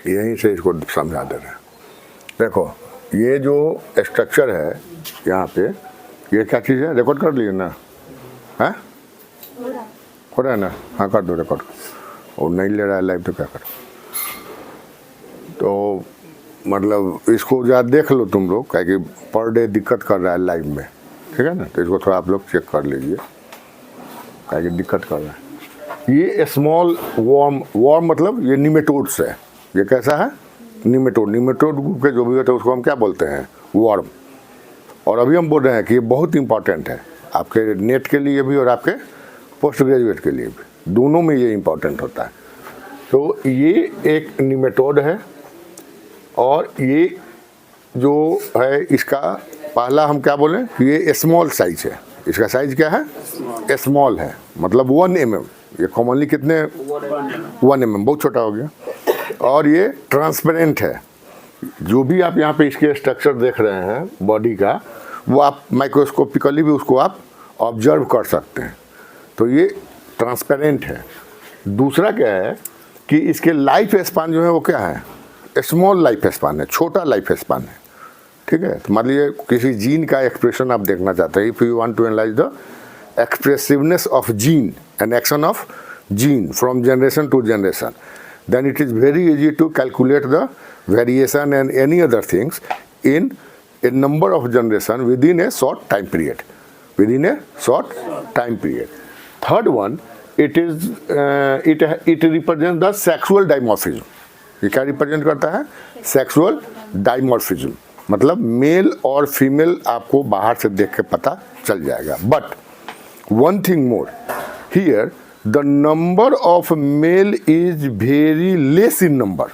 यहीं से इसको समझा दे रहे हैं। देखो ये जो स्ट्रक्चर है यहाँ पे, ये क्या चीज़ है, रिकॉर्ड कर लिए ना? है हो रहा है ना? हाँ कर दो रिकॉर्ड। और नहीं ले रहा है लाइव तो क्या करो? तो मतलब इसको ज़रा देख लो तुम लोग, क्या कि पर डे दिक्कत कर रहा है लाइव में, ठीक है ना? तो इसको थोड़ा आप लोग चेक कर लीजिए, क्या कि दिक्कत कर रहा है। ये स्मॉल वॉर्म मतलब ये निमेटोड्स है। ये कैसा है? निमेटोड ग्रुप के जो भी होते हैं उसको हम क्या बोलते हैं? वॉर्म। और अभी हम बोल रहे हैं कि ये बहुत इंपॉर्टेंट है आपके नेट के लिए भी और आपके पोस्ट ग्रेजुएट के लिए भी, दोनों में ये इंपॉर्टेंट होता है। तो ये एक निमेटोड है और ये जो है इसका पहला हम क्या बोलें कि ये स्मॉल साइज है। इसका साइज क्या है? स्मॉल है, मतलब 1 mm। ये कॉमनली कितने? 1 mm, बहुत छोटा हो गया। और ये ट्रांसपेरेंट है। जो भी आप यहाँ पे इसके स्ट्रक्चर देख रहे हैं बॉडी का, वो आप माइक्रोस्कोपिकली भी उसको आप ऑब्जर्व कर सकते हैं। तो ये ट्रांसपेरेंट है। दूसरा क्या है कि इसके लाइफ स्पान जो है वो क्या है? स्मॉल लाइफ स्पान है, छोटा लाइफ स्पान है, ठीक है? तो मान लीजिए किसी जीन का एक्सप्रेशन आप देखना चाहते हैं, if you want to analyse the expressiveness of gene and action of gene from generation to generation, then it is very easy to calculate the variation and any other things in a number of generation within a short time period. Within a short time period. Third one, it represents the sexual dimorphism. ये क्या represent करता है? Sexual dimorphism, मतलब mail और female आपको बाहर से देख के पता चल जाएगा। But one thing more here, the number of male is very less in number,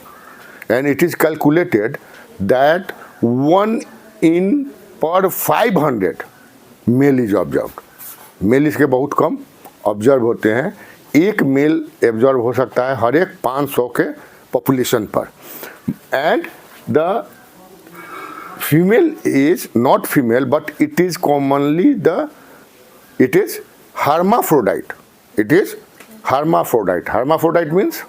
and it is calculated that 1 in per 500 male is observed. Mail इसके बहुत कम ऑब्जर्व होते हैं। एक मेल ऑब्जर्व हो सकता है हर एक 500 के पॉपुलेशन पर। And the female is not female but it is commonly it is hermaphrodite. It is hermaphrodite. Hermaphrodite means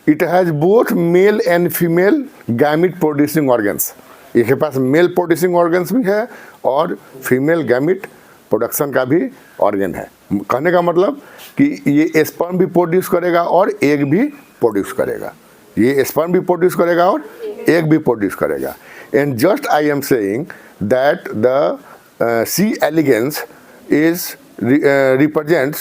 it has both male and female gamete producing organs. इसके पास मेल प्रोड्यूसिंग ऑर्गन्स भी है और female gamete production का भी organ है। कहने का मतलब कि ये स्पर्म भी प्रोड्यूस करेगा और एग भी प्रोड्यूस करेगा। ये स्पर्म भी प्रोड्यूस करेगा और एग भी प्रोड्यूस करेगा। And just I am saying that the C. elegans is represents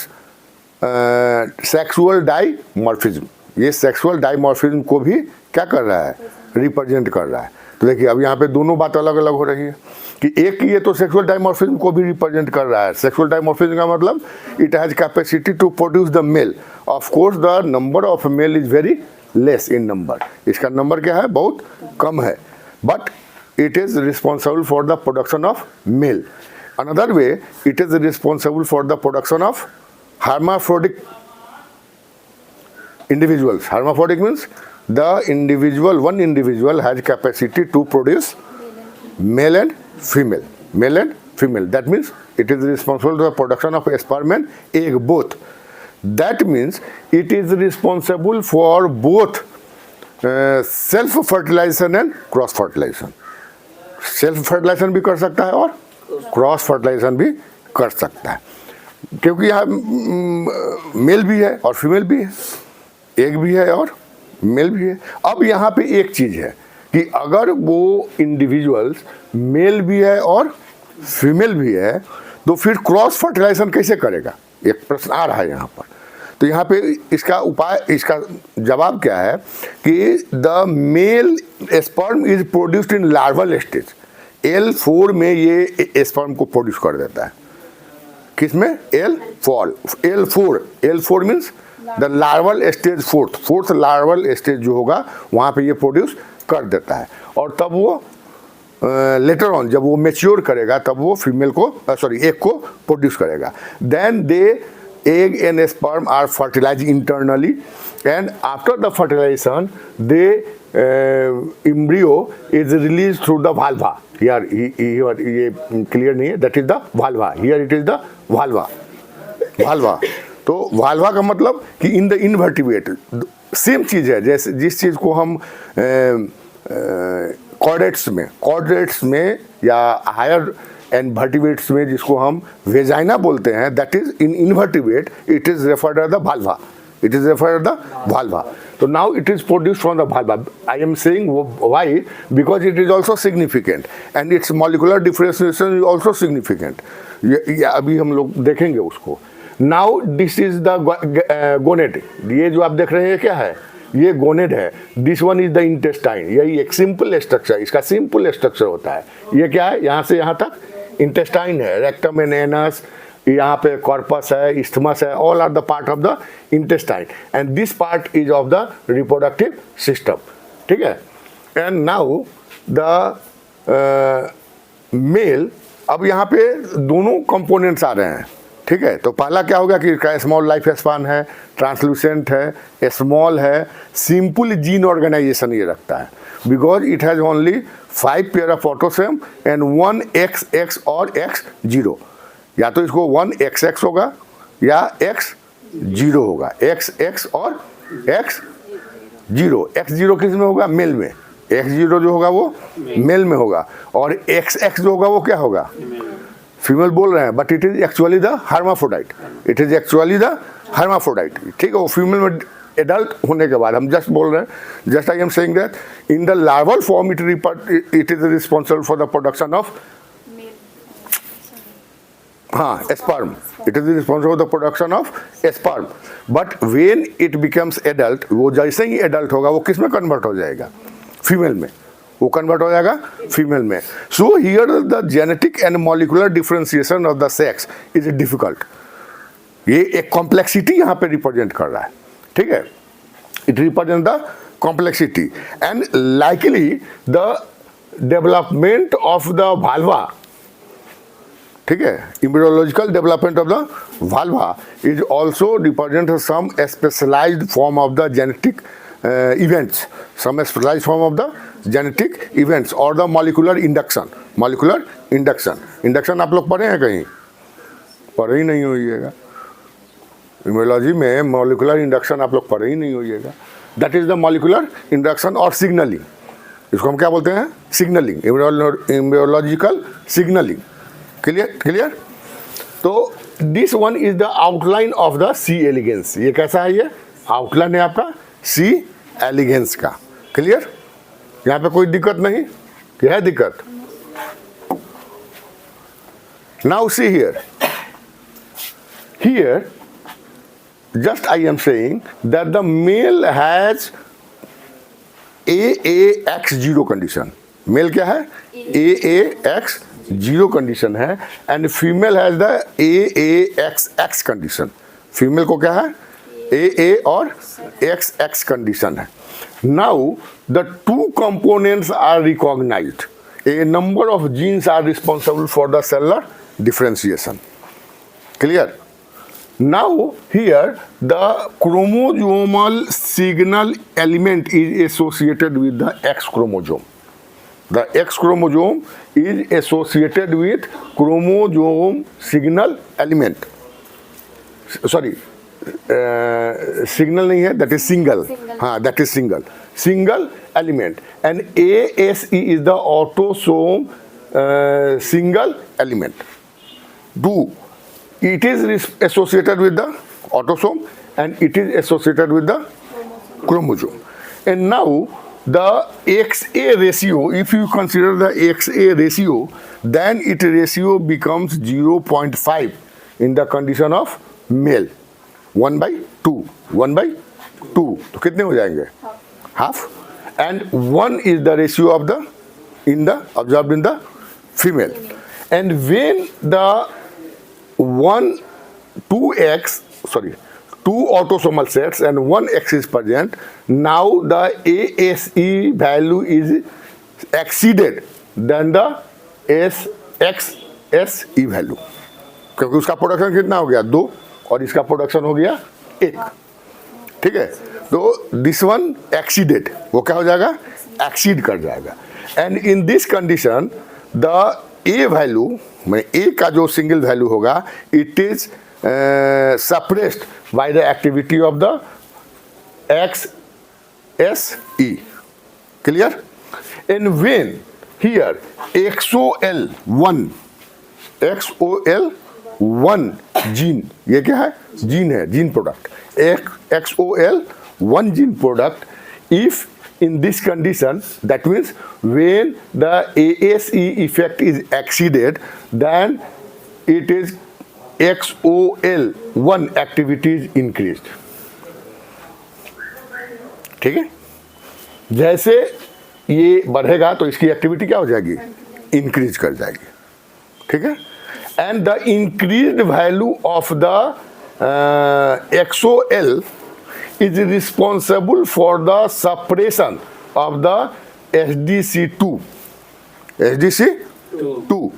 sexual dimorphism. ये सेक्सुअल डाइमॉर्फिज्म को भी क्या कर रहा है? रिप्रेजेंट कर रहा है। तो देखिए अब यहाँ पे दोनों बात अलग अलग हो रही है कि एक ये तो सेक्सुअल डाइमॉर्फिज्म को भी रिप्रेजेंट कर रहा है। सेक्सुअल डाइमॉर्फिज्म का मतलब it has capacity to produce the male. Of course the number of male is very less in number. इसका नंबर क्या है? बहुत कम है। But it is responsible for the production of male. Another way, it is responsible for the production of hermaphroditic individuals. Hermaphroditic means one individual has capacity to produce male and female. Male and female. That means it is responsible for the production of sperm and egg both. That means it is responsible for both self-fertilization and cross-fertilization. Self fertilization भी कर सकता है और cross fertilisation भी कर सकता है, क्योंकि यहाँ मेल भी है और फीमेल भी है, एग भी है और मेल भी है। अब यहाँ पे एक चीज़ है कि अगर वो इंडिविजुअल्स मेल भी है और फीमेल भी है तो फिर क्रॉस फर्टिलाइजेशन कैसे करेगा? एक प्रश्न आ रहा है यहाँ पर। तो यहाँ पे इसका उपाय, इसका जवाब क्या है कि the mail sperm is produced in larval stage. L4 में ये स्पर्म को प्रोड्यूस कर देता है। किसमें? L4 means the larval stage, fourth larval stage जो होगा वहाँ पे ये प्रोड्यूस कर देता है। और तब वो लेटर ऑन जब वो मेच्योर करेगा तब वो फीमेल को एग को प्रोड्यूस करेगा। Then they egg and sperm are fertilized internally, and after the fertilization the embryo is released through the vulva. Here ये clear नहीं है, that is the vulva. Here it is the vulva. तो वाल्वा का मतलब कि in the invertebrate same चीज़ है, जैसे जिस चीज़ को हम कॉर्डेट्स में या हायर एंड वर्टिब्रेट्स में जिसको हम वेजाइना बोलते हैं, that is in invertebrate it is referred as the vulva, it is referred as the valva. So now it is produced from the valva. I am saying why, because it is also significant and its molecular differentiation is also significant. ये अभी हम लोग देखेंगे उसको. Now this is the gonad. ये जो आप देख रहे हैं क्या है, ये गोनेड है. This one is the intestine. यही एक सिंपल स्ट्रक्चर, इसका सिंपल स्ट्रक्चर होता है. ये क्या है, यहाँ से यहाँ तक इंटेस्टाइन है, रेक्टम एंड एनस, यहाँ पे कॉर्पस है, इस्थमस है, all are the part of the intestine and this part is of the reproductive system. ठीक है. एंड नाउ द मेल, अब यहाँ पे दोनों कंपोनेंट्स आ रहे हैं. ठीक है. तो पहला क्या होगा कि इसका स्मॉल लाइफ स्पान है, ट्रांसलूसेंट है, स्मॉल है, सिंपल जीन ऑर्गेनाइजेशन ये रखता है, because it has only 5 pair of autosome and 1 XX और X0. या तो इसको 1 XX होगा या X0 होगा, XX और X0. X0 किस में होगा, मेल में. X0 जो होगा वो मेल में होगा और XX जो होगा वो क्या होगा, फीमेल बोल रहे हैं, but it is actually the hermaphrodite. It is actually the hermaphrodite. ठीक है. वो फीमेल में एडल्ट होने के बाद, हम जस्ट बोल रहे हैं, just I am saying that in the larval form it is responsible for the production of sperm. It is responsible for the production of sperm. But when it becomes adult, वो जैसे ही adult होगा वो किस में convert हो जाएगा, female में. वो कन्वर्ट हो जाएगा फीमेल में. So here the genetic and molecular differentiation of the sex is difficult. ये एक कॉम्प्लेक्सिटी यहाँ पे रिप्रेजेंट कर रहा है. ठीक है. It represents the complexity and likely the development of the vulva. ठीक है. embryological development of the vulva is also represent some specialized form of the genetic events, some specialized form of the genetic events or the molecular induction. Induction आप लोग पढ़े हैं कहीं, पढ़े ही नहीं होइएगा. इम्यूनोलॉजी में मॉलिकुलर इंडक्शन आप लोग पढ़े ही नहीं होइएगा. That is the molecular induction और सिग्नलिंग. इसको हम क्या बोलते हैं, सिग्नलिंग, इम्यूनोलॉजिकल सिग्नलिंग. क्लियर. तो this one is the outline of the C elegans. ये कैसा है, ये आउटलाइन है आपका सी एलिगेंस का. क्लियर. यहाँ पे कोई दिक्कत नहीं, क्या है दिक्कत. Now see here just I am saying that the male has AAX0 condition. Male क्या है, AAX0 कंडीशन है and female has the AAXX condition. Female को क्या है, AA और XX कंडीशन है. Now the two components are recognised. A number of genes are responsible for the cellular differentiation. Clear? Now here the chromosomal signal element is associated with the X chromosome. The X chromosome is associated with chromosome signal element. Sorry, signal नहीं है, that is single. हाँ, that is single element. And ASE is the autosome single element. 2. It is associated with the autosome and it is associated with the chromosome. And now the XA ratio, if you consider the XA ratio, then its ratio becomes 0.5 in the condition of male. 1/2. 1/2. तो कितने हो जाएंगे? Half. And 1 is the ratio of the observed in the female. And when the 2 autosomal sets and 1 X is present, now the ASE value is exceeded than the SXSE value. क्योंकि उसका production कितना हो गया, 2 और इसका production हो गया 1. ठीक है. तो दिस वन एक्सीडेड, वो क्या हो जाएगा, एक्सीड कर जाएगा. And in this condition the A value में ए का जो सिंगल वैल्यू होगा, it is suppressed by the activity of the XSE. Clear? And when here XOL1 gene, ये क्या है? Gene है, gene product. XOL1 gene product, if in this condition, that means when the ASE effect is exceeded, then it is XOL1 activity is increased. ठीक है? जैसे ये बढ़ेगा तो इसकी एक्टिविटी क्या हो जाएगी? इंक्रीज कर जाएगी. ठीक है? And the increased value of the XOL is responsible for the suppression of the SDC2. SDC2.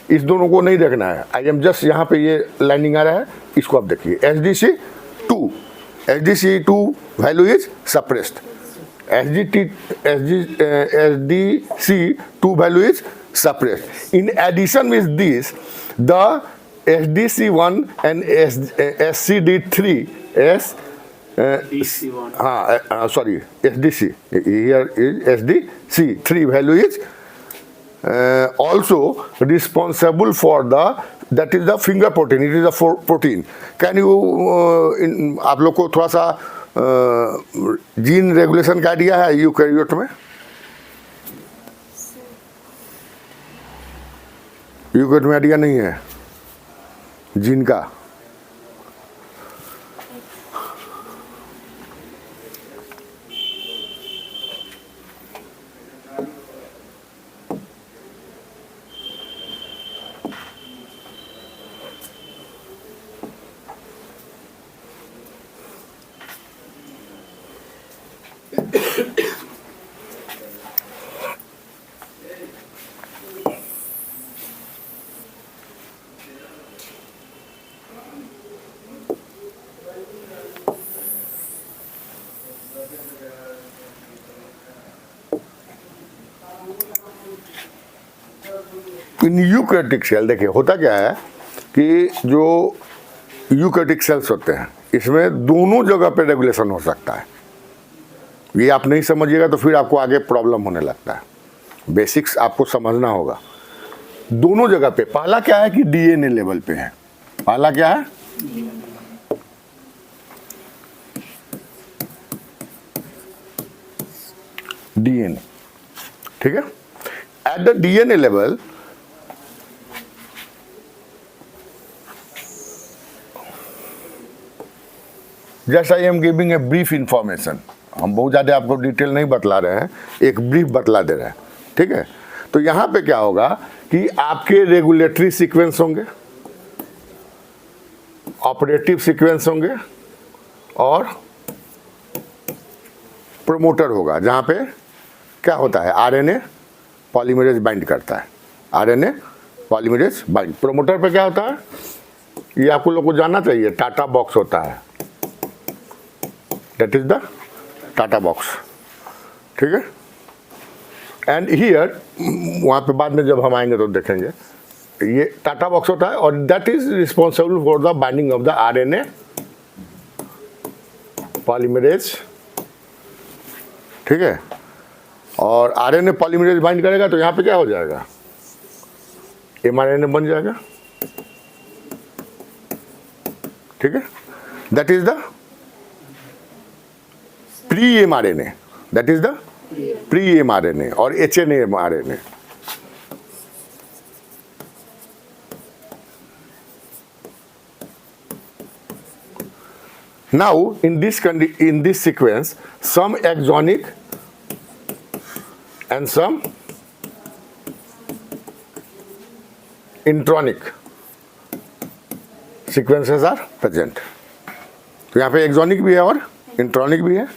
इस दोनों को नहीं देखना है. आई एम जस्ट यहाँ पे ये लाइनिंग आ रहा है, इसको आप देखिए. SDC2 value is suppressed. SDC2 value is suppressed. In addition with this, the SDC1 and SCD3 SDC. Here is SDC3 value is also responsible for that is the finger protein. It is a protein. Can you आप लोग को थोड़ा सा gene regulation का idea है eukaryote में? Eukaryote में idea नहीं है जीन का. इन यूकैरियोटिक सेल देखिए होता क्या है कि जो यूकैरियोटिक सेल्स होते हैं इसमें दोनों जगह पे रेगुलेशन हो सकता है. ये आप नहीं समझिएगा तो फिर आपको आगे प्रॉब्लम होने लगता है. बेसिक्स आपको समझना होगा. दोनों जगह पे पहला क्या है कि डीएनए लेवल पे है. पहला क्या है? डीएनए. ठीक है? At the DNA level just I am giving a brief information. हम बहुत ज़्यादा आपको डिटेल नहीं बतला रहे हैं, एक ब्रीफ बतला दे रहे हैं. ठीक है? तो यहाँ पे क्या होगा कि आपके रेगुलेटरी सीक्वेंस होंगे, ऑपरेटिव सीक्वेंस होंगे और प्रोमोटर होगा. जहाँ पे क्या होता है? आरएनए पॉलीमरेज बाइंड करता है. RNA polymerase bind. प्रोमोटर पे क्या होता है ये आपको लोग को जानना चाहिए. टाटा बॉक्स होता है. That is the TATA box. ठीक है? एंड हियर वहाँ पे बाद में जब हम आएंगे तो देखेंगे ये टाटा बॉक्स होता है और that is responsible for the binding of the RNA polymerase. ठीक है? और आरएनए पॉलीमरेज बाइंड करेगा तो यहाँ पे क्या हो जाएगा? एमआरएनए बन जाएगा. ठीक है? That is the pre-mRNA. That is the pre-mRNA or HNA-mRNA. Now, in this sequence, some exonic and some intronic sequences are present. तो यहाँ पे एक्सोनिक भी है और इंट्रॉनिक भी है.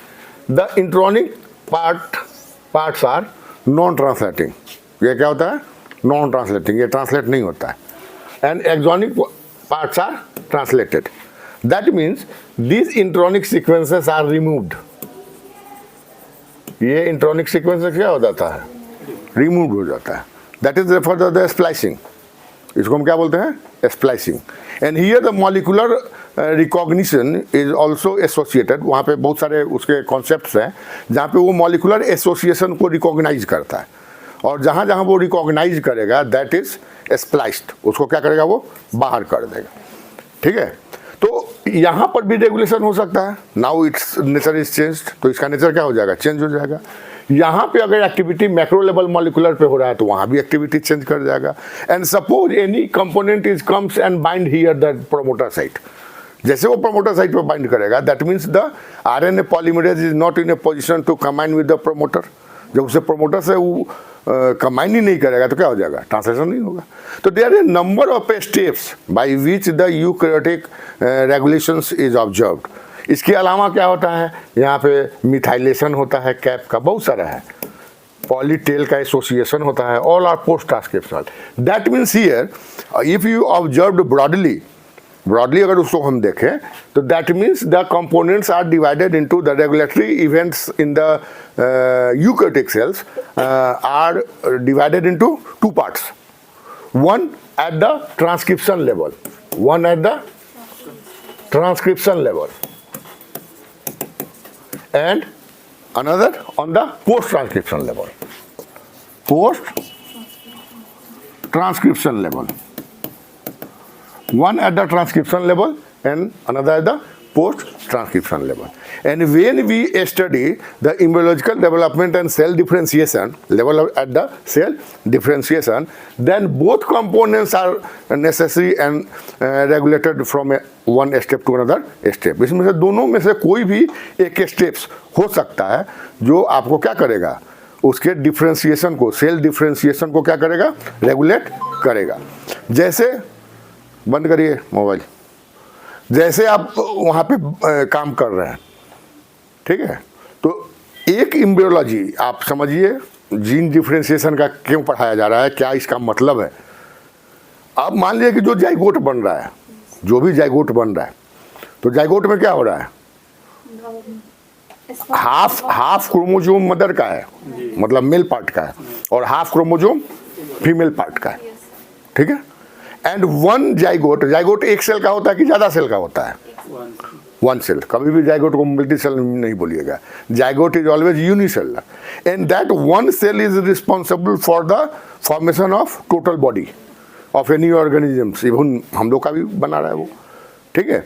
The intronic parts are non translating. ये क्या होता है? Non translating. ये ट्रांसलेट नहीं होता है. And exonic parts are translated. That means this intronic sequences are removed. ये इंट्रॉनिक सीक्वेंस क्या हो जाता है? रिमूव हो जाता है. That is referred to the splicing. इसको हम क्या बोलते हैं, splicing. And here the molecular recognition is also associated, वहाँ पे बहुत सारे उसके कॉन्सेप्ट्स हैं जहाँ पे वो मॉलिकुलर एसोसिएशन को रिकॉग्नाइज करता है, और जहाँ जहाँ वो रिकॉग्नाइज करेगा दैट इज स्प्लाइस्ड, उसको क्या करेगा, वो बाहर कर देगा। ठीक है, तो यहाँ पर भी रेगुलेशन हो सकता है। Now it's nature is changed, तो इसका नेचर क्या हो जाएगा, चेंज हो जाएगा। यहाँ पे अगर एक्टिविटी मैक्रो लेवल मॉलिकुलर पे हो रहा है तो वहाँ भी एक्टिविटी चेंज कर जाएगा। And suppose any component is comes and bind here the promoter site, जैसे वो प्रोमोटर साइट पे बाइंड करेगा that means the RNA polymerase is not in a position to combine with the promoter. जब उसे promoter से वो combine ही नहीं करेगा तो क्या हो जाएगा, ट्रांसलेशन नहीं होगा। तो there are number of steps by which the eukaryotic regulations is observed. इसके अलावा क्या होता है, यहाँ पे मिथाइलेशन होता है, कैप का बहुत सारा है, पॉलीटेल का एसोसिएशन होता है, all are post transcriptional. That means here if you observed broadly अगर उसको हम देखें तो that means the components are divided into the regulatory events in the eukaryotic cells are divided into two parts, one at the transcription level, one at the transcription level, and another on the post transcription level. Post transcription level, one at the transcription level and another at the post transcription level. And when we study the embryological development and cell differentiation level at the cell differentiation, then both components are necessary and regulated from one step to another step. इसमें से दोनों में से कोई भी एक steps हो सकता है जो आपको क्या करेगा, उसके डिफ्रेंसिएशन को, सेल डिफ्रेंसिएशन को क्या करेगा, रेगुलेट करेगा। जैसे बंद करिए मोबाइल, जैसे आप वहाँ पे काम कर रहे हैं, ठीक है, तो एक एम्ब्रियोलॉजी आप समझिए, जीन डिफ्रेंशिएशन का क्यों पढ़ाया जा रहा है, क्या इसका मतलब है। अब मान लीजिए कि जो जाइगोट बन रहा है, जो भी जाइगोट बन रहा है, तो जाइगोट में क्या हो रहा है, हाफ क्रोमोजोम मदर का है, मतलब मेल पार्ट का है, और हाफ क्रोमोजोम फीमेल पार्ट का है, ठीक है। एंड वन जाइगोट एक सेल का होता है कि ज़्यादा सेल का होता है, वन सेल। कभी भी जाइगोट को मल्टी सेल नहीं बोलिएगा, zygote is always unicellular. And that one cell is responsible for the formation of total body of any organisms, even हम लोग का भी बना रहा है वो, ठीक है।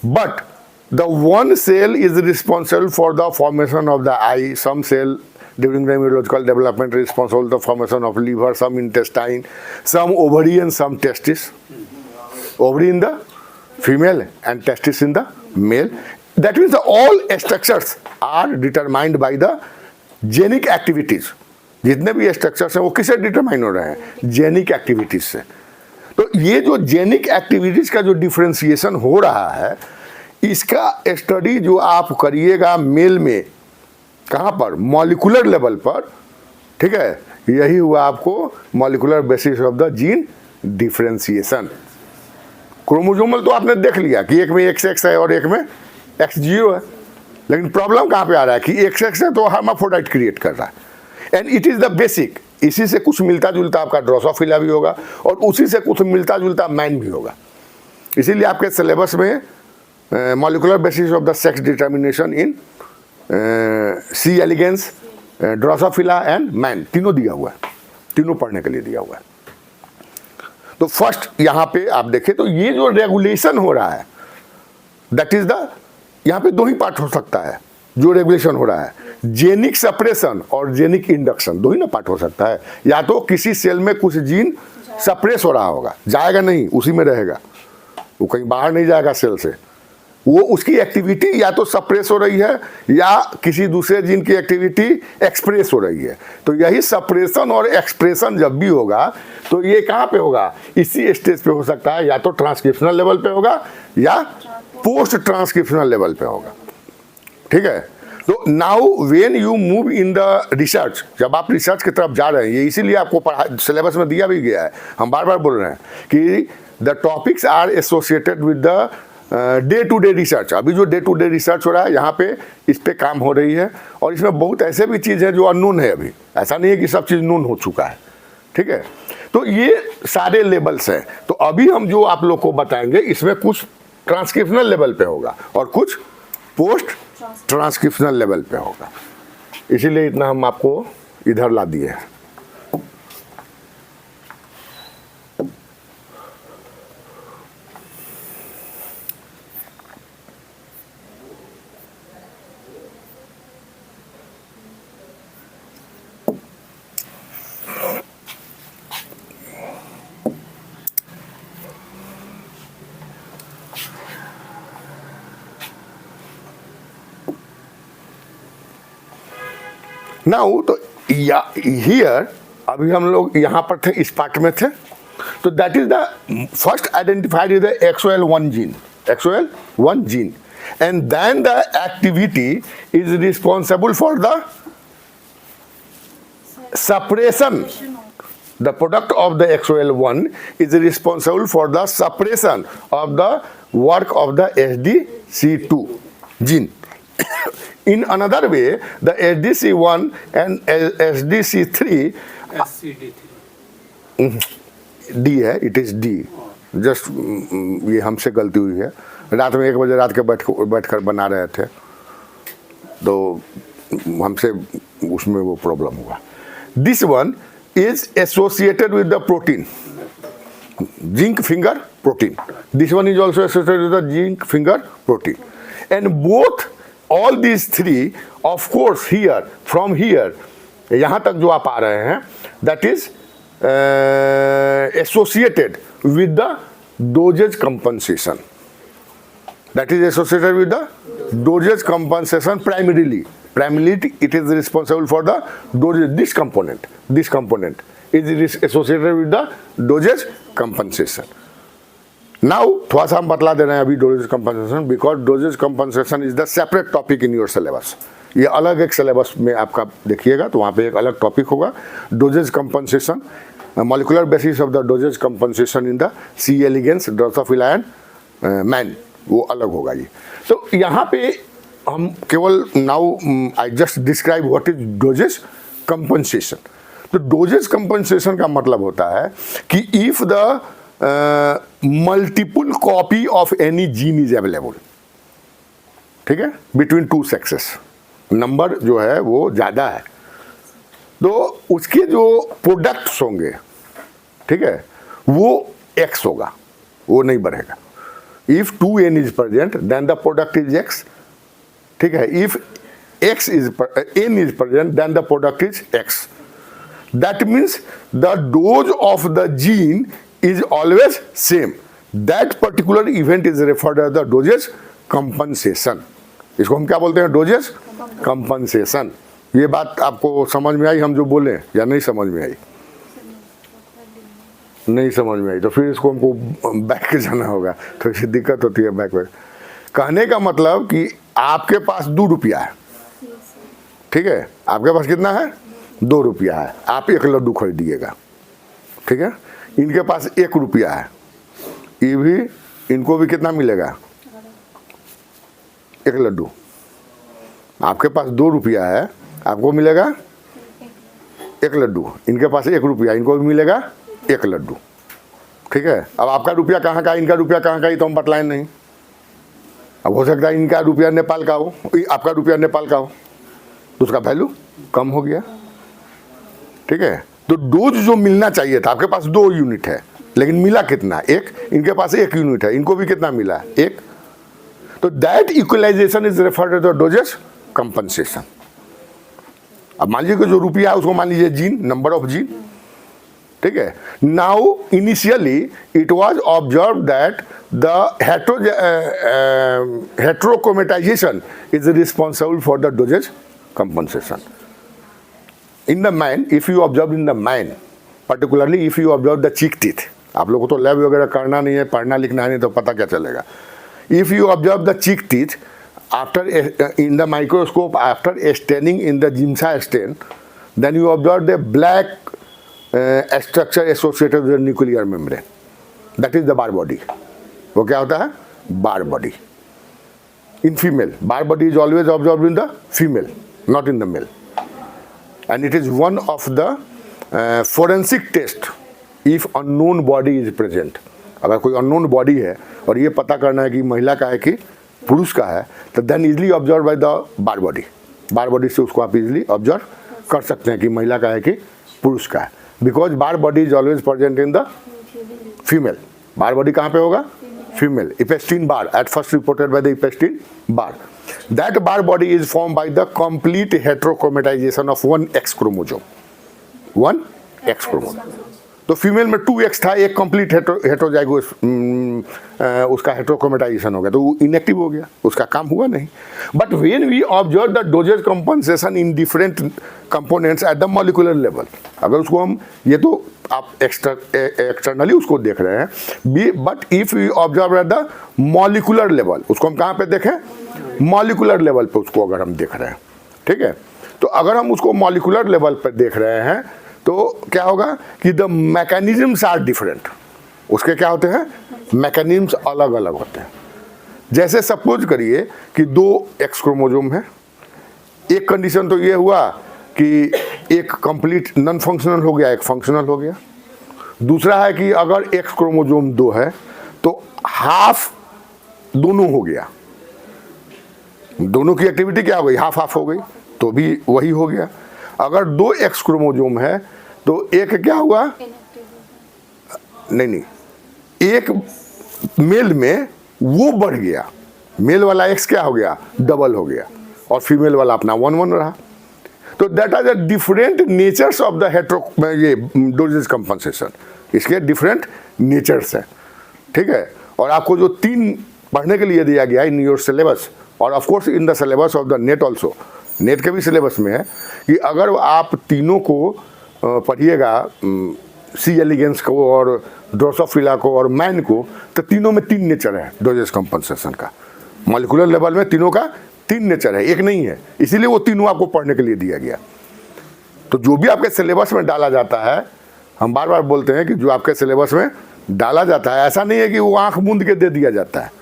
But the one cell is responsible for the formation of the I, some cell during the embryological development responsible for the formation of liver, some intestine, some ovary and some testis. Ovary in the female and testis in the male. That means all structures are determined by the genic activities. जितने भी structures हैं वो किससे determine हो रहे हैं, genic activities से। तो ये जो जेनिक एक्टिविटीज का जो डिफ्रेंसिएशन हो रहा है, इसका स्टडी जो आप करिएगा मेल में, कहाँ पर, मॉलिकुलर लेवल पर, ठीक है, यही हुआ आपको molecular basis of the gene differentiation. Chromosomal तो आपने देख लिया कि एक में XX है और एक में X0 है, लेकिन प्रॉब्लम कहाँ पे आ रहा है कि XX है तो हर्माफ्रोडाइट क्रिएट कर रहा है, and it is the basic. इसी से कुछ मिलता जुलता आपका ड्रोसोफिला भी होगा और उसी से कुछ मिलता जुलता मैन भी होगा। इसीलिए आपके सिलेबस में molecular basis of the sex determination in C elegans, Drosophila and man, तीनों दिया हुआ है, तीनों पढ़ने के लिए दिया हुआ है। तो फर्स्ट यहाँ पे आप देखें तो ये जो रेगुलेशन हो रहा है, दैट इज द, यहाँ पे दो ही पार्ट हो सकता है जो रेगुलेशन हो रहा है, जेनिक सप्रेशन और जेनिक इंडक्शन, दो ही ना पार्ट हो सकता है। या तो किसी सेल में कुछ जीन सप्रेस हो रहा होगा, जाएगा नहीं, उसी में रहेगा, वो कहीं बाहर नहीं जाएगा सेल से, वो उसकी एक्टिविटी या तो सप्रेस हो रही है या किसी दूसरे जीन की एक्टिविटी एक्सप्रेस हो रही है। तो यही सप्रेशन और एक्सप्रेशन जब भी होगा तो ये कहाँ पे होगा, इसी स्टेज पे हो सकता है, या तो ट्रांसक्रिप्शनल लेवल पे होगा या पोस्ट ट्रांसक्रिप्शनल लेवल पे होगा, ठीक है। तो now when you move in the research, जब आप रिसर्च की तरफ जा रहे हैं, ये इसीलिए आपको पढ़ा सिलेबस में दिया भी गया है, हम बार बार बोल रहे हैं कि the topics are associated with the day to day research. अभी जो डे टू डे रिसर्च हो रहा है यहाँ पे इस पे काम हो रही है, और इसमें बहुत ऐसे भी चीज़ है जो अननोन है, अभी ऐसा नहीं है कि सब चीज़ नोन हो चुका है, ठीक है। तो ये सारे लेवल्स हैं। तो अभी हम जो आप लोग को बताएंगे इसमें कुछ ट्रांसक्रिप्शनल लेवल पे होगा और कुछ पोस्ट ट्रांसक्रिप्शनल लेवल पे होगा, इसीलिए इतना हम आपको इधर ला दिए हैं। नाउ तो हियर अभी हम लोग यहाँ पर थे, इस पार्ट में थे। तो that is the first identified is the XOL1 gene, XOL1 gene, and then the activity is responsible for the suppression. The product of the XOL1 is responsible for the suppression of the work of the SDC2 gene. In another way, the SDC1 and SDC3 D है, it is D. Just ये हमसे गलती हुई है, रात में 1 बजे रात के बैठकर बना रहे थे तो हमसे उसमें वो प्रॉब्लम हुआ। This one is associated with the protein, zinc finger protein. This one is also associated with the zinc finger protein. And both, all these three, of course here, from here, यहाँ तक जो आप आ रहे हैं, that is associated with the dosage compensation. That is associated with the dosage compensation primarily. Primarily, it is responsible for the dosage. This component is associated with the dosage compensation. Now, थोड़ा सा हम बतला दे रहे हैं अभी dosage compensation, because dosage compensation is the separate topic in your syllabus. ये अलग एक सिलेबस में आपका देखिएगा तो वहाँ पे एक अलग टॉपिक होगा, dosage compensation, molecular basis of the dosage compensation in the C elegans Drosophila and man, वो अलग होगा ये। तो यहाँ पे हम केवल now I just describe what is dosage compensation. तो डोजेज कंपनसेशन का मतलब होता है कि if the multiple copy of any gene is available, ठीक है, बिटवीन टू सेक्सेस, नंबर जो है वो ज़्यादा है तो उसके जो प्रोडक्ट्स होंगे, ठीक है, वो x होगा, वो नहीं बढ़ेगा। If 2n is present then the product is x, ठीक है। If n is present then the product is x. That means the dose of the gene is always same. That particular event is referred as the dosage compensation. इसको हम क्या बोलते हैं? Dosage compensation. ये बात आपको समझ में आई हम जो बोले या नहीं समझ में आई? नहीं समझ में आई तो फिर इसको हमको बैक जाना होगा, तो इससे दिक्कत होती है बैक में। कहने का मतलब कि आपके पास 2 रुपया है, ठीक है, आपके पास कितना है? 2 रुपया है, आप 1 लड्डू खरीदिएगा, ठीक है। इनके पास 1 रुपया है, ये भी, इनको भी कितना मिलेगा? 1 लड्डू। आपके पास 2 रुपया है, आपको मिलेगा 1 लड्डू। इनके पास 1 रुपया, इनको भी मिलेगा 1 लड्डू, ठीक है। अब आपका रुपया कहाँ का, इनका रुपया कहाँ का, ये तो हम बतलाएं नहीं। अब हो सकता है इनका रुपया नेपाल का हो, आपका रुपया नेपाल का हो, तो उसका वैल्यू कम हो गया, ठीक है। तो डोज जो मिलना चाहिए था, आपके पास 2 यूनिट है लेकिन मिला कितना? 1। इनके पास 1 यूनिट है, इनको भी कितना मिला? 1। तो that equalisation is referred to dosage compensation. अब मान लीजिए कि जो रुपया है उसको मान लीजिए जीन, नंबर ऑफ जीन, ठीक है। Now initially it was observe that the heterochromatisation is responsible for the dosage compensation in the man. If you observe in the man, particularly if you observe the cheek teeth, आप लोगों को तो lab वगैरह करना नहीं है, पढ़ना लिखना है नहीं, तो पता क्या चलेगा। If you observe the cheek teeth after in the microscope, after staining in the Giemsa stain, then you observe the black structure associated with the nuclear membrane. That is the bar body. वो क्या होता है? bar body. In female, bar body is always observed in the female, not in the male. And it is one of the forensic test if unknown body is present, अगर कोई unknown body है और ये पता करना है कि महिला का है कि पुरुष का है, तो then easily observe by the bar body. Bar body से उसको आप इजली ऑब्जर्व कर सकते हैं कि महिला का है कि पुरुष का है, because Barr body is always present in the female. Barr body कहाँ पे होगा? Female. Epstein Barr at first reported by the Epstein Barr. That Barr body is form by the complete heterochromatization of one X chromosome, one X chromosome. तो female में 2x था, एक complete हेट्रोजाइगोस उसका heterochromatization हो गया, तो वो इनएक्टिव हो गया, उसका काम हुआ नहीं। But when we observe the dosage compensation in different components at the molecular level, अगर उसको हम, ये तो आप एक्सटर्नली उसको देख रहे हैं, but if we observe at the molecular level, उसको हम कहाँ पे देखें? मॉलिक्यूलर लेवल पे उसको अगर हम देख रहे हैं, ठीक है। तो अगर हम उसको मॉलिक्यूलर लेवल पर देख रहे हैं तो क्या होगा कि द मैकेनिज्म्स आर डिफरेंट। उसके क्या होते हैं? मैकेनिज्म्स अलग अलग होते हैं। जैसे सपोज करिए कि 2 एक्स क्रोमोजोम है, एक कंडीशन तो ये हुआ कि एक कंप्लीट नॉन फंक्शनल हो गया, एक फंक्शनल हो गया। दूसरा है कि अगर एक्स क्रोमोजोम 2 है तो हाफ दोनों हो गया, दोनों की एक्टिविटी क्या हो गई? हाफ हाफ हो गई, तो भी वही हो गया। अगर 2 एक्स क्रोमोजोम है तो एक क्या हुआ? नहीं, एक मेल में वो बढ़ गया, मेल वाला एक्स क्या हो गया? डबल हो गया, और फीमेल वाला अपना 1-1 रहा। तो that are the different natures of the ये डोजेज कंपनसेशन, इसके डिफरेंट नेचर्स हैं, ठीक है। और आपको जो 3 पढ़ने के लिए दिया गया इन योर सिलेबस, और of course in the syllabus of the net also, net के भी सिलेबस में है कि अगर आप तीनों को पढ़िएगा, सी एलिगेंस को और ड्रोसोफिला को और मैन को, तो तीनों में 3 नेचर है डोजेज कंपनसेशन का। मॉलिक्यूलर लेवल में तीनों का 3 नेचर है, एक नहीं है, इसीलिए वो तीनों आपको पढ़ने के लिए दिया गया। तो जो भी आपके सिलेबस में डाला जाता है, हम बार बार बोलते हैं कि जो आपके सिलेबस में डाला जाता है, ऐसा नहीं है कि वो आँख मूंद के दे दिया जाता है,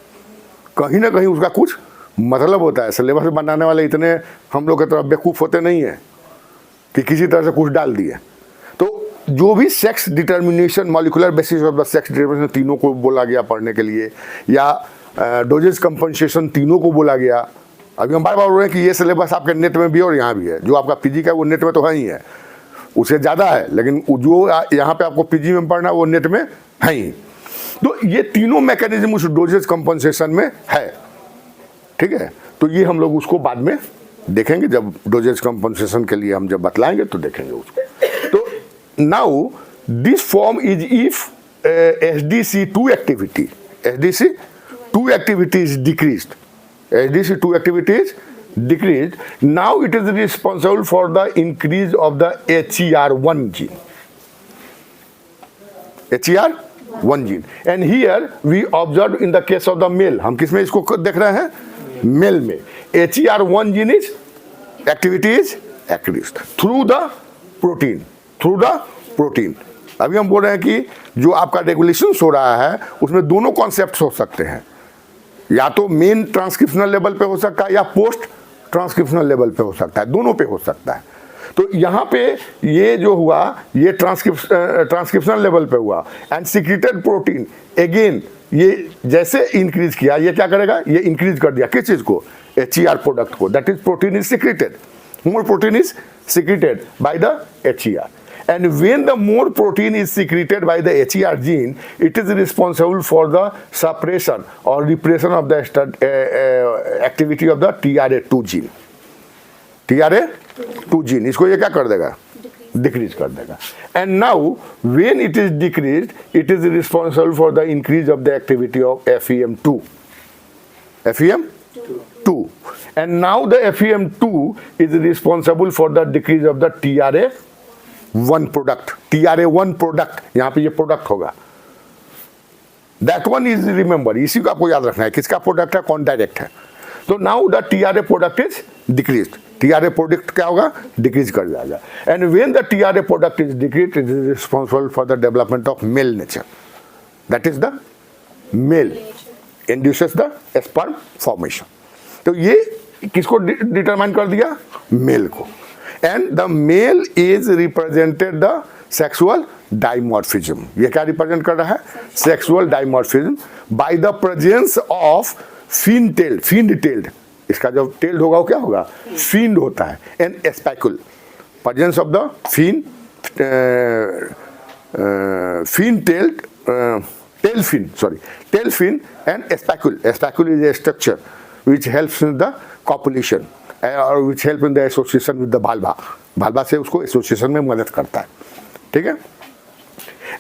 कहीं ना कहीं उसका कुछ मतलब होता है। सिलेबस बनाने वाले इतने हम लोग की तरफ बेवकूफ़ होते नहीं हैं कि किसी तरह से कुछ डाल दिए। तो जो भी sex determination, molecular basis of the sex determination तीनों को बोला गया पढ़ने के लिए, या डोजेज कंपनसेशन तीनों को बोला गया। अभी हम बार बार बोल रहे हैं कि ये सिलेबस आपके नेट में भी है और यहाँ भी है। जो आपका पीजी का वो नेट में तो है ही है, उससे ज़्यादा है, लेकिन जो यहाँ पे आपको पीजी में पढ़ना है वो नेट में है ही। तो ये तीनों मैकेनिज्म उस डोजेज कंपनसेशन में है, ठीक है। तो ये हम लोग उसको बाद में देखेंगे, जब डोजेज कंपनसेशन के लिए हम जब बतलाएंगे तो देखेंगे उसको। तो now this form is if SDC2 activity, SDC2 activity is decreased, SDC2 activity is decreased, now it is responsible for the increase of the HER1 gene, HER1 gene, and here we observed in the case of the male, हम किस में इसको देख रहे हैं? Mail में HER1 gene is activity is increased through the protein, अभी हम बोल रहे हैं कि जो आपका रेगुलेशन हो रहा है उसमें दोनों कॉन्सेप्ट हो सकते हैं, या तो मेन ट्रांसक्रिप्शनल लेवल पे हो सकता है या पोस्ट ट्रांसक्रिप्शनल लेवल पे हो सकता है, दोनों पे हो सकता है। तो यहाँ पे ये जो हुआ ये ट्रांसक्रिप्शनल लेवल पे हुआ, एंड सिक्रेटेड प्रोटीन अगेन ये जैसे इंक्रीज किया, ये क्या करेगा? ये इंक्रीज कर दिया किस चीज़ को? HER प्रोडक्ट को, that is protein is secreted, more protein is secreted by the HER, and when the more protein is secreted by the HER gene, it is responsible for the suppression or repression of the activity of the TRA2 gene, TRA2 gene, इसको ये क्या कर देगा? Decrease कर देगा। And now when it is decreased, it is responsible for the increase of the activity of FEM2, and now the FEM2 is responsible for the decrease of the TRA1 product, TRA1 product, यहाँ पे ये product होगा, that one is remember, इसी को आपको याद रखना है, किसका प्रोडक्ट है? कौन डायरेक्ट है। तो now the TRA product is decreased, TRA product क्या होगा? डिक्रीज कर जाएगा। And when the TRA product is decreased, it is responsible for the development of male nature, that is the male induces the sperm formation. तो ये किसको determine कर दिया? Mail को। And the male is represented the sexual dimorphism. ये क्या represent कर रहा है? Sexual dimorphism by the presence of fin tailed, इसका जो टेल्ड होगा वो क्या होगा? फिन होता है, and spicule, presence of the fin tailed tail fin and spacule. Spacule is a structure which helps in the copulation or which help in the association with the vulva. Vulva से उसको association में मदद करता है, ठीक है?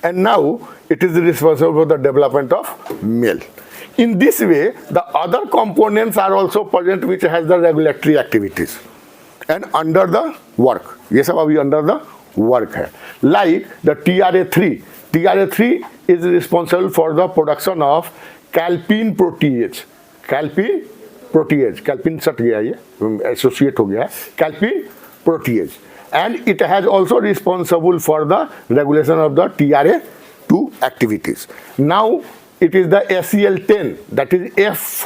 And now it is responsible for the development of male. In this way, the other components are also present which has the regulatory activities and under the work. ये सब अभी under the work है. Like the TRA3. TRA3 is responsible for the production of calpin protease. Calpin सट गया, ये associate हो गया, calpin protease, and it has also responsible for the regulation of the TRA2 activities. Now it is the ACL10, that is F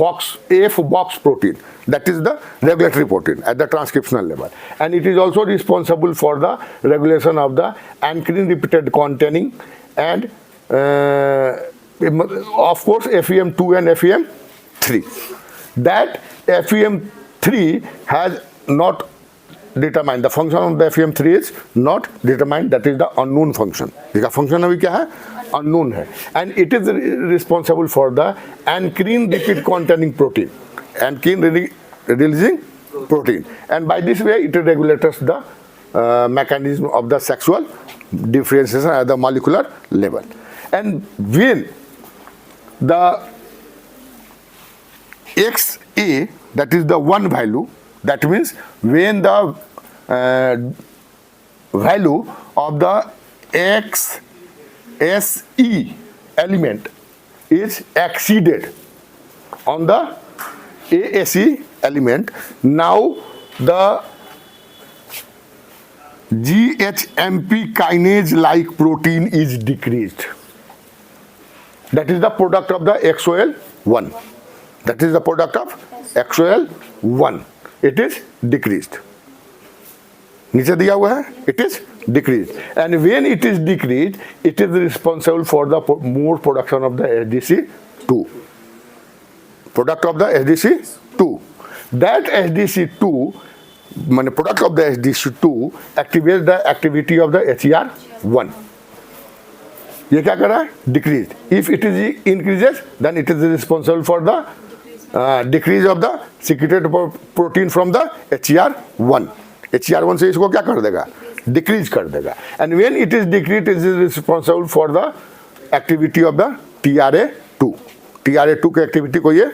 box protein, that is the regulatory protein at the transcriptional level, and it is also responsible for the regulation of the ankyrin repeated containing and of course FEM2 and FEM3. That FEM3 has not determined, the function of the FEM3 is not determined, that is the unknown function. इसका function अभी क्या है? Unknown है, and it is responsible for the ankyrin repeat containing protein, ankyrin releasing protein, and by this way it regulates the mechanism of the sexual differentiation at the molecular level. And when the XA, that is the one value, that means when the value of the XSE element is exceeded on the ASE element, now the GHMP kinase like protein is decreased. That is the product of the XOL1. That is the product of XOL1. It is decreased. नीचे दिया हुआ है, it is decreased. And when it is decreased, it is responsible for the more production of the SDC2. Product of the SDC2. That SDC2, product of the SDC2 activates the activity of the HER1. ये क्या कर रहा है? Decreased. If it is increases, then it is responsible for the decrease of the secreted protein from the HER1. HER1 से इसको क्या कर देगा? Decrease कर देगा. And when it is decreased, it is responsible for the activity of the TRA2. TRA2 की activity को ये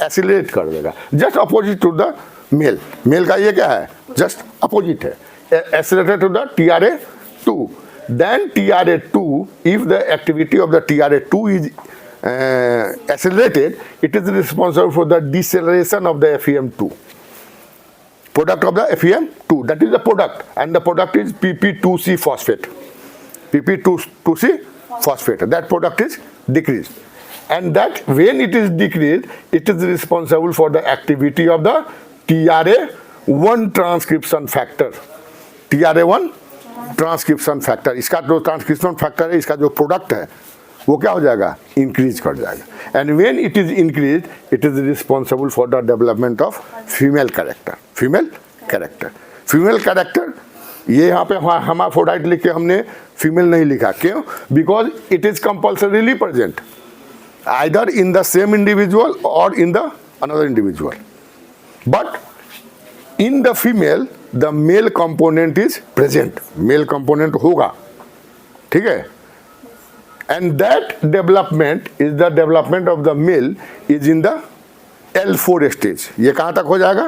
accelerate कर देगा. Just opposite to the male. Male का ये क्या है? Just opposite है. Accelerated to the TRA2. Then TRA2, if the activity of the TRA2 is accelerated, it is responsible for the deceleration of the FEM2. Product of the FEM2, that is the product, and the product is PP2C phosphate. PP2C phosphate. That product is decreased, and that when it is decreased, it is responsible for the activity of the TRA1 transcription factor. TRA1 transcription factor, इसका जो transcription factor है, इसका जो product है वो क्या हो जाएगा? इंक्रीज कर जाएगा. And when it is increase, it is responsible for the development of female character. Female character ये यहाँ पे हर्माफ्रोडाइट लिख के हमने फीमेल नहीं लिखा. क्यों? Because it is compulsorily present either in the same individual और in the another individual. But in the female the male component is present. Male component होगा, ठीक है? And that development is the development of the male is in the L4 stage. ये कहाँ तक हो जाएगा?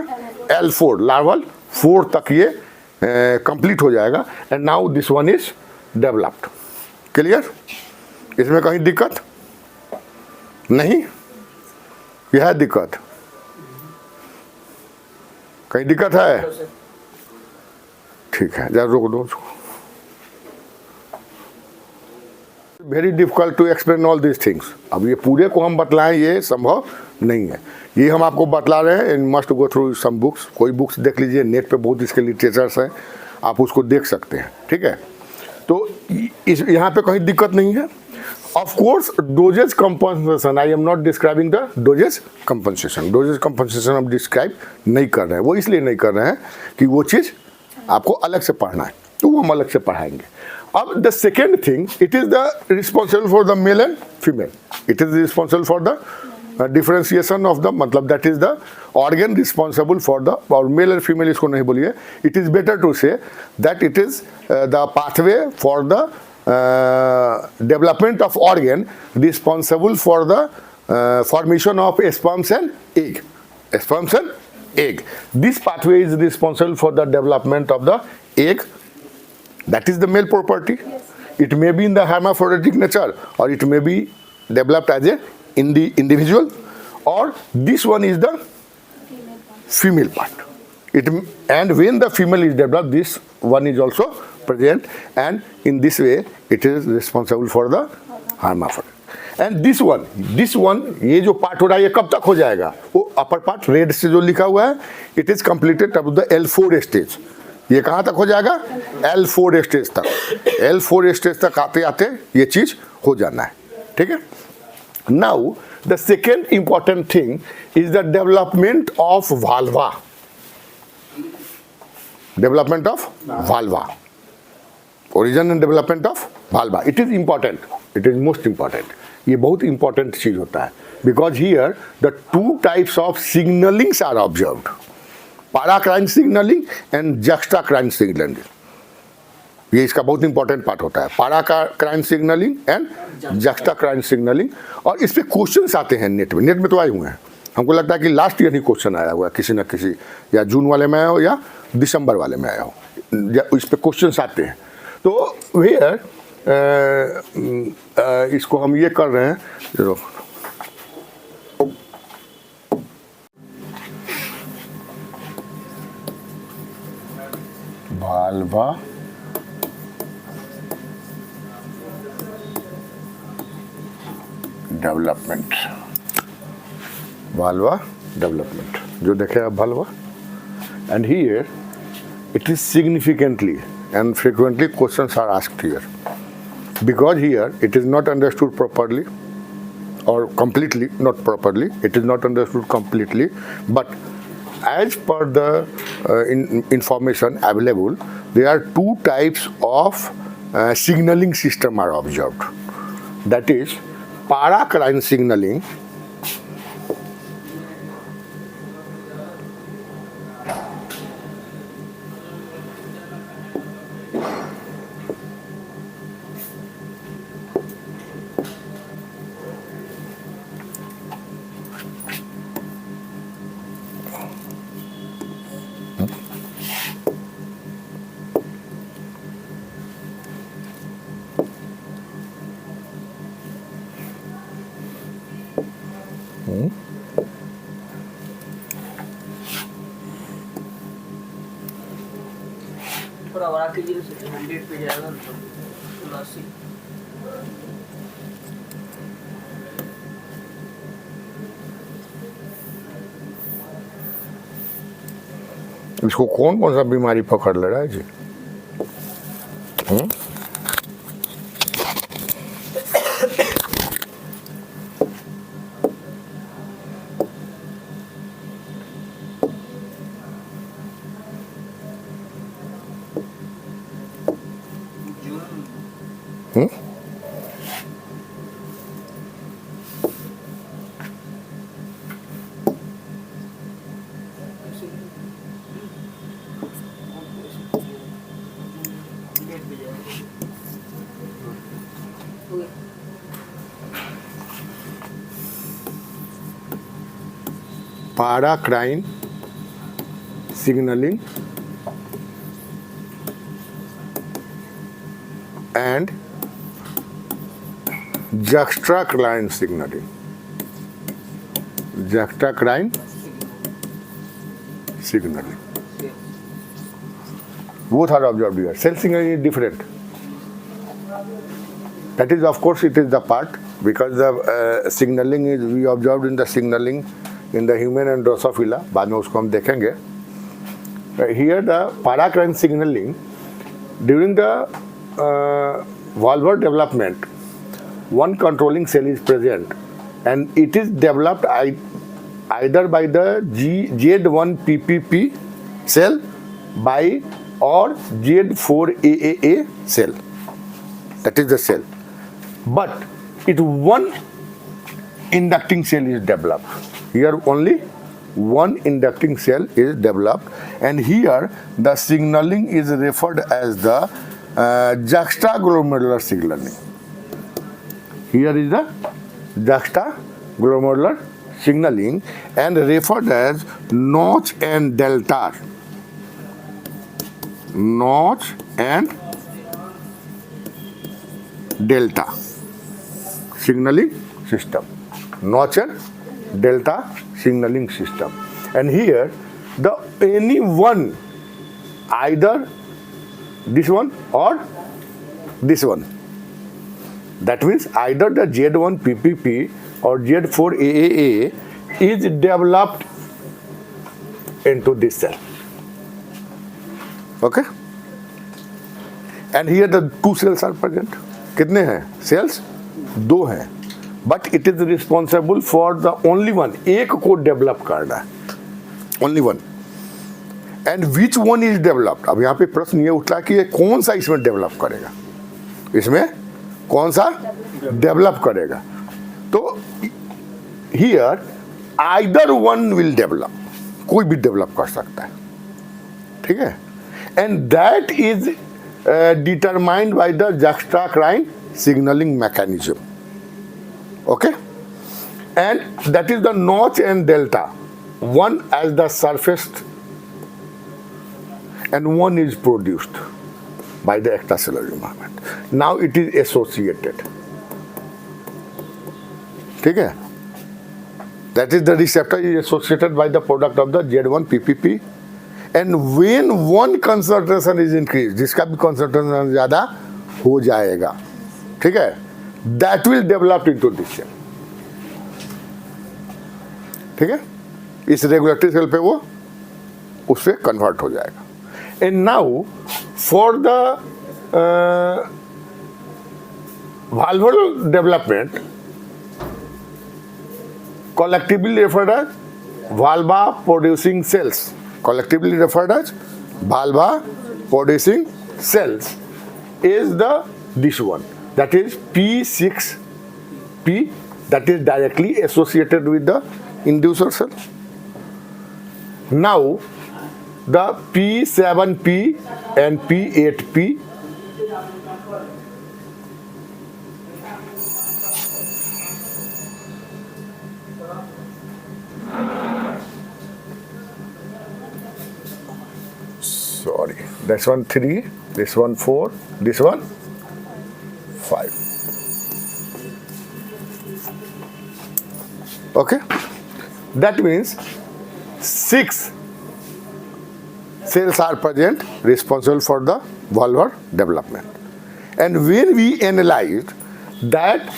L4, larval 4 तक ये complete हो जाएगा. And now this one is developed. Clear? इसमें कहीं दिक्कत नहीं? यह है दिक्कत? कहीं दिक्कत है? ठीक है, जरा रोक दो. Very difficult to explain all this things. अब ये पूरे को हम बतलाएं ये संभव नहीं है. ये हम आपको बतला रहे हैं. In must go through some books. कोई बुक्स देख लीजिए, नेट पे बहुत इसके लिटरेचर्स हैं, आप उसको देख सकते हैं. ठीक है, तो इस यहाँ पे कहीं दिक्कत नहीं है. Of course, dosage compensation. I am not describing the dosage compensation. Dosage compensation हम describe नहीं कर रहे हैं. वो इसलिए नहीं कर रहे हैं कि वो चीज़ आपको अलग से पढ़ना है, तो वो हम अलग से पढ़ाएंगे. अब the second thing, it is the responsible for the male and female. It is responsible for the differentiation of the, मतलब that is the organ responsible for the, और male और female इसको नहीं बोलिए. It is better to say that it is the pathway for the development of organ responsible for the formation of sperms and egg. Sperms and egg. This pathway is responsible for the development of the egg. That is the male property. It may be in the hermaphroditic nature, or it may be developed as a in the individual, or this one is the female part. And when the female is developed, this one is also present, and in this way it is responsible for the hermaphrodite. And this one ये जो part हो रहा है ये कब तक हो जाएगा? वो अपर पार्ट रेड से जो लिखा हुआ है, it is completed up to the L4 stage. ये कहाँ तक हो जाएगा? L4 स्टेज तक. L4 स्टेज तक आते आते ये चीज हो जाना है. ठीक है. Now the second important thing is the development of vulva. Development of vulva. Origin and development of vulva. It is important. It is most important. ये बहुत important चीज होता है. Because here the two types of signalings are observed. Paracrine signaling and juxtacrine signaling. ये इसका बहुत important part होता है. Paracrine signalling and juxtacrine signalling. और इस पे क्वेश्चंस आते हैं नेट में तो आए हुए हैं. हमको लगता है कि लास्ट ईयर ही क्वेश्चन आया हुआ है किसी न किसी, या जून वाले में आया हो या दिसंबर वाले में आया हो, इस पे क्वेश्चंस आते हैं. तो वेयर इसको हम ये कर रहे हैं. Vulva development. Vulva development. जो देखे आप vulva. And here it is significantly and frequently questions are asked here. Because here it is not understood properly or completely, not properly. It is not understood completely, but as per the information available, there are two types of signaling system are observed. That is paracrine signaling थोड़ा बड़ा कीजिए, 100 पे जाएगा तो 80. इसको कौन कौन सा बीमारी पकड़ ले रहा है जी? Paracrine signaling and juxtacrine signaling. Juxtacrine signaling. Both are observed here. Cell signaling is different. That is, of course, it is the part, because the signaling is we observed in the signaling in the human and Drosophila. बाद में उसको हम देखेंगे. Here the paracrine signaling during the valve development, one controlling cell is present, and it is developed either by the Z1PPP cell by or Z4AAA cell. That is the cell. But it one inducting cell is developed. Here only one inducting cell is developed, and here the signaling is referred as the juxtaglomerular signaling. Here is the juxtaglomerular signaling and referred as notch and delta. Notch and delta signaling system. Notch and delta signaling system. And here the any one, either this one or this one. That means either the Z1PPP or Z4AAA is developed into this cell. Okay? And here the two cells are present. कितने हैं cells? दो हैं. But it is responsible for the only one. एक को develop करना है. Only one. And which one is developed? अब यहाँ पे प्रश्न ये उठा कि ये कौन सा इसमें develop करेगा? इसमें कौन सा develop करेगा? तो here either one will develop. कोई भी develop कर सकता है. ठीक है? And that is determined by the juxtacrine signaling mechanism. Okay? And that is the notch and delta. One as the surface and one is produced by the extracellular environment. Now it is associated. ठीक है? That is the receptor is associated by the product of the Z1PPP. And when one concentration is increased, जिसका भी concentration ज़्यादा हो जाएगा, ठीक है? That will develop into this cell. ठीक है? इस रेगुलेटरी सेल पे वो उससे कन्वर्ट हो जाएगा. And now for the valvular development, collectively referred as valva producing cells. Collectively referred as valva producing cells is this one, that is P6P, that is directly associated with the inducer cell. Now the P7P and P8P sorry, this one 3, this one 4, this one 5. Okay? That means 6 cells are present responsible for the valvular development. And when we analyzed that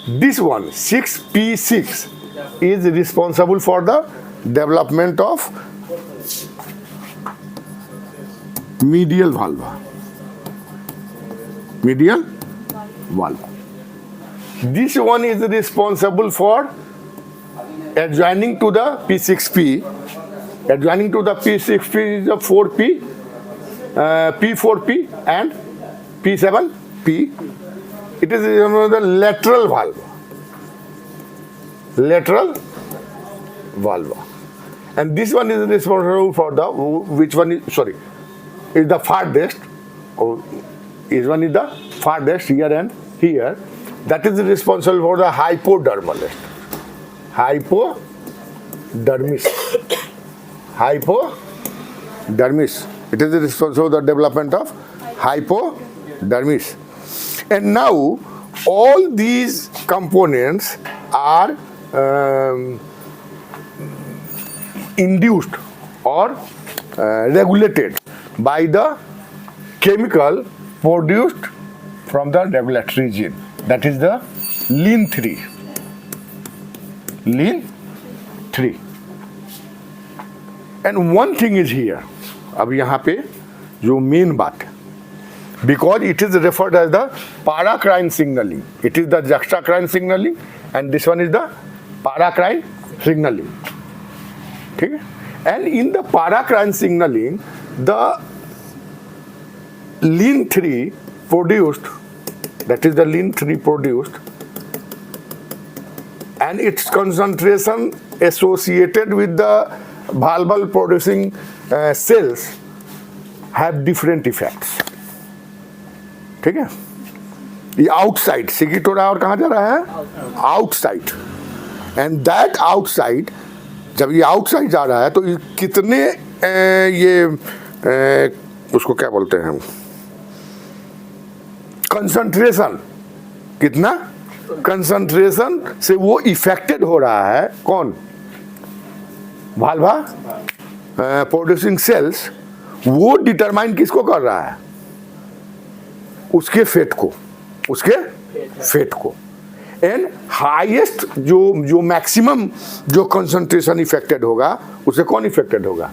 this one 6P6 is responsible for the development of medial valva. Medial valva. This one is responsible for adjoining to the P6P. Adjoining to the P6P is the 4P, P4P and P7P. It is the lateral valve. Lateral valve. And this one is responsible for the, which one is, sorry, is the farthest. This one is the farthest here and here. That is responsible for the hypodermis. Hypodermis. Hypodermis. It is responsible for the development of hypodermis. And now all these components are induced or regulated by the chemical produced from the regulatory gene. That is the LIN3. LIN3. And one thing is here. अब यहाँ पे जो main बात है, because it is referred as the paracrine signaling. It is the juxtacrine signaling and this one is the paracrine signaling. Okay? And in the paracrine signaling, the lean 3 produced, that is the lean 3 produced, and its concentration associated with the valval producing cells have different effects. ठीक है, ये outside Sigit हो रहा है और कहाँ जा रहा है, आउटसाइड. एंड दैट आउटसाइड, जब ये आउटसाइड जा रहा है तो ये कितने उसको क्या बोलते हैं हम, कंसंट्रेशन, कितना कंसंट्रेशन से वो इफेक्टेड हो रहा है, कौन, वाल्वा प्रोड्यूसिंग सेल्स, वो डिटरमाइन किसको कर रहा है, उसके फेट को, उसके फेट को. एंड हाईएस्ट जो मैक्सिमम जो कंसंट्रेशन इफेक्टेड होगा उसे कौन इफेक्टेड होगा,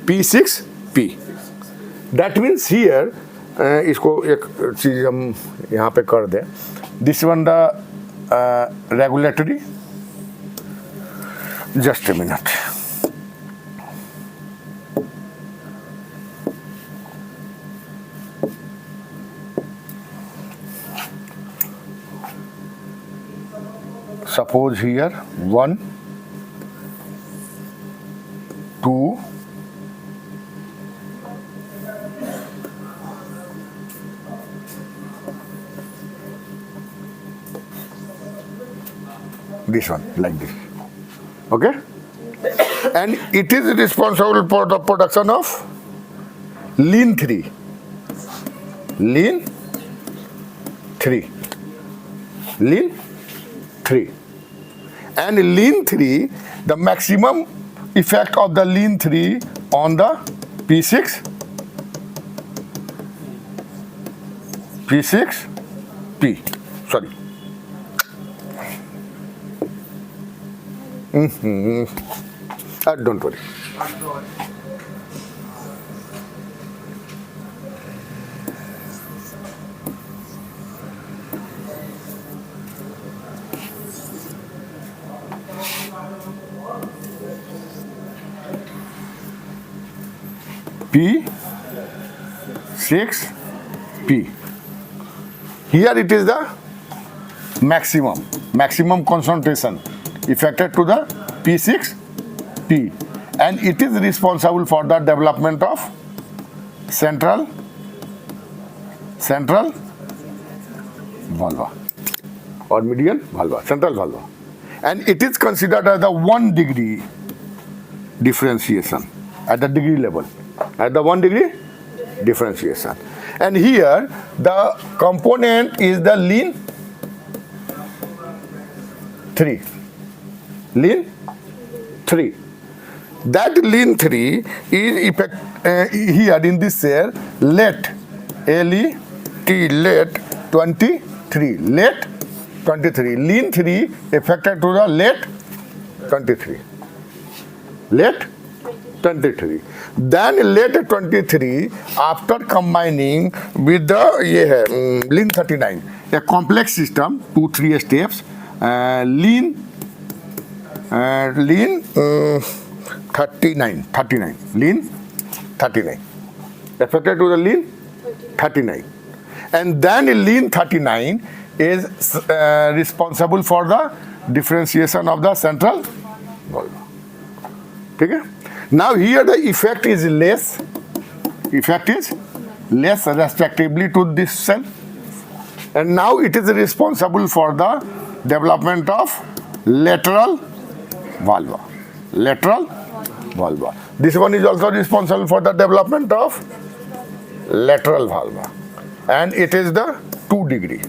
P6P. दैट मीन्स हियर, इसको एक चीज हम यहाँ पे कर दें, this one the regulatory, just a minute. Suppose here 1, 2, this one like this, okay, and it is responsible for the production of lean 3, lean 3, lean 3. And lean 3, the maximum effect of the lean 3 on the P6, P6P, sorry. Don't worry. P6P. Here it is the maximum concentration affected to the P6P, and it is responsible for the development of central valva or median valva, central valva, and it is considered as the 1 degree differentiation at the degree level, at the 1 degree differentiation. And here the component is the lean 3, lean 3. That lean 3 is here in this cell late, L-E-T, late 23, late 23, lean 3 affected to the late 23, late 23. Then late 23 after combining with the lean 39, a complex system, 2-3 steps, lean 39, lean 39, affected to the lean 39, and then lean 39 is responsible for the differentiation of the central valve. Okay? Now here the effect is less respectively to this cell, and now it is responsible for the development of lateral valva. This one is also responsible for the development of lateral valva, and it is the 2 degree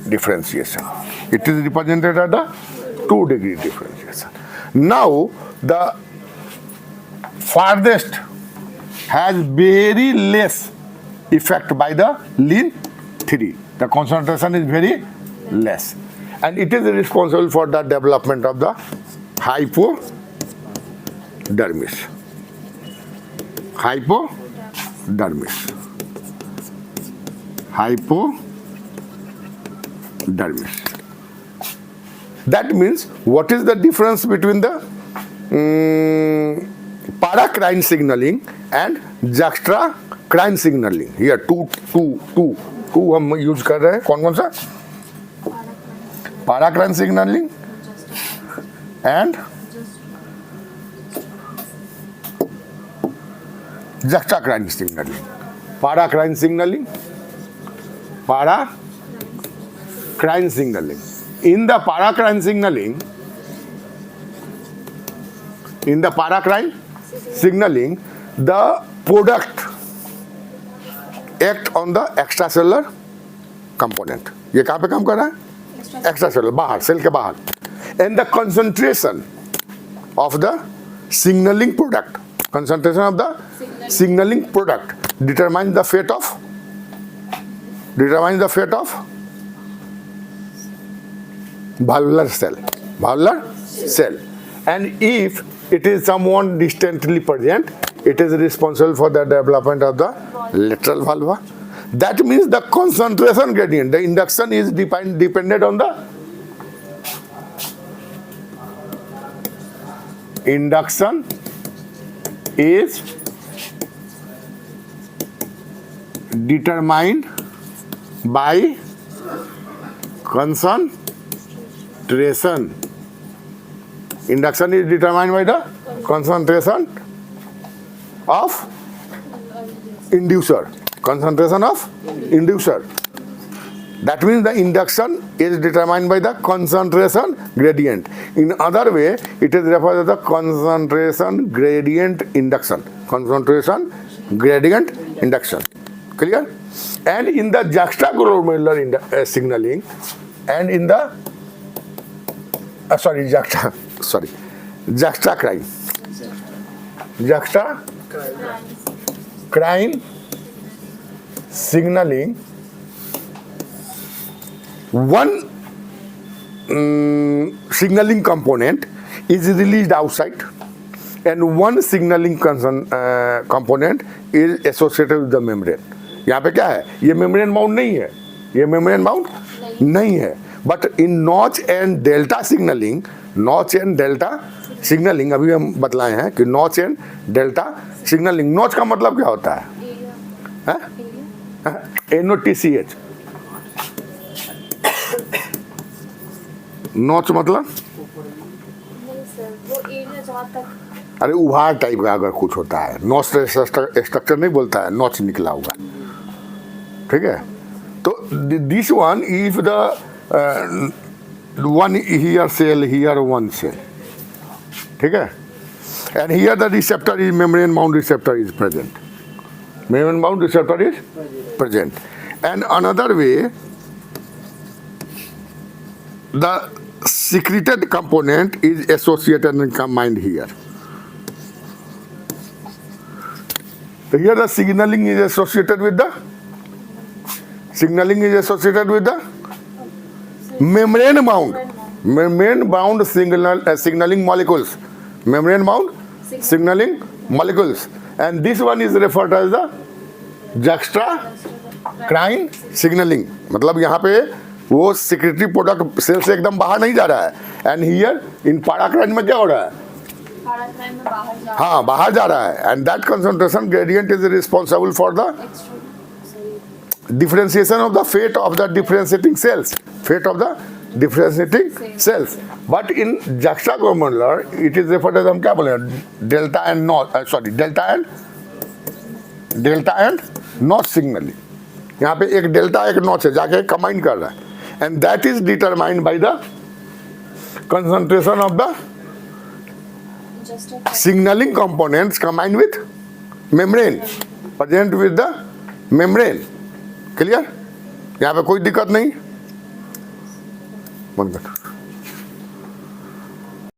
differentiation. It is represented at the 2 degree differentiation. Now the farthest has very less effect by the lean 3. The concentration is very less, and it is responsible for the development of the hypodermis. hypodermis. That means what is the difference between the paracrine signaling and juxtacrine signaling? Here two हम use कर रहे हैं. कौन सा? Paracrine signaling and juxtacrine signaling. Paracrine signaling. In the paracrine signaling, the product act on the extracellular component. ये कहाँ पे काम कर रहा है? Extracellular, बाहर, सेल के बाहर. And the concentration of the signaling product, determines the fate of valvular cell. And if it is somewhat distantly present, it is responsible for the development of the lateral valva. That means the concentration gradient, the induction is dependent on the induction is determined by concentration. Induction is determined by the concentration of inducer. That means the induction is determined by the concentration gradient. In other way, it is referred to the concentration gradient induction. Clear? And in the juxtaglomerular signaling, and in the juxtacrine signaling, one signaling component is released outside and one signaling component is associated with the membrane. यहाँ पे क्या है? ये membrane bound नहीं है. But in notch and delta signaling, अभी हम बतलाए हैं कि notch and delta signaling. notch का मतलब क्या होता है? NOTCH. नॉच मतलब? अरे उभार टाइप का अगर कुछ होता है, नॉच स्ट्रक्चर नहीं बोलता है, नॉच निकला हुआ. ठीक है? तो this one, if the one here cell, here one cell. ठीक है? And here the receptor is membrane bound receptor is present. Membrane bound receptor is present. And another way, the secreted component is associated and combined here. So here the signaling is associated with the membrane bound signaling molecules. Membrane bound signaling molecules. And this one is referred as the juxtacrine signaling. मतलब यहाँ पे वो secretory product cell से एकदम बाहर नहीं जा रहा है. And here in paracrine में क्या हो रहा है? हाँ, बाहर जा रहा है. And that concentration gradient is responsible for the differentiation of the fate of the differentiating cells. But in juxtaglomerular, it is referred as हम क्या बोले? Delta and notch signaling. यहाँ पे एक डेल्टा एक नॉच है, जाके कंबाइन कर रहा है. And that is determined by the concentration of the signaling components combined with membrane, present with the membrane. Clear? यहाँ पे कोई दिक्कत नहीं. बंद कर.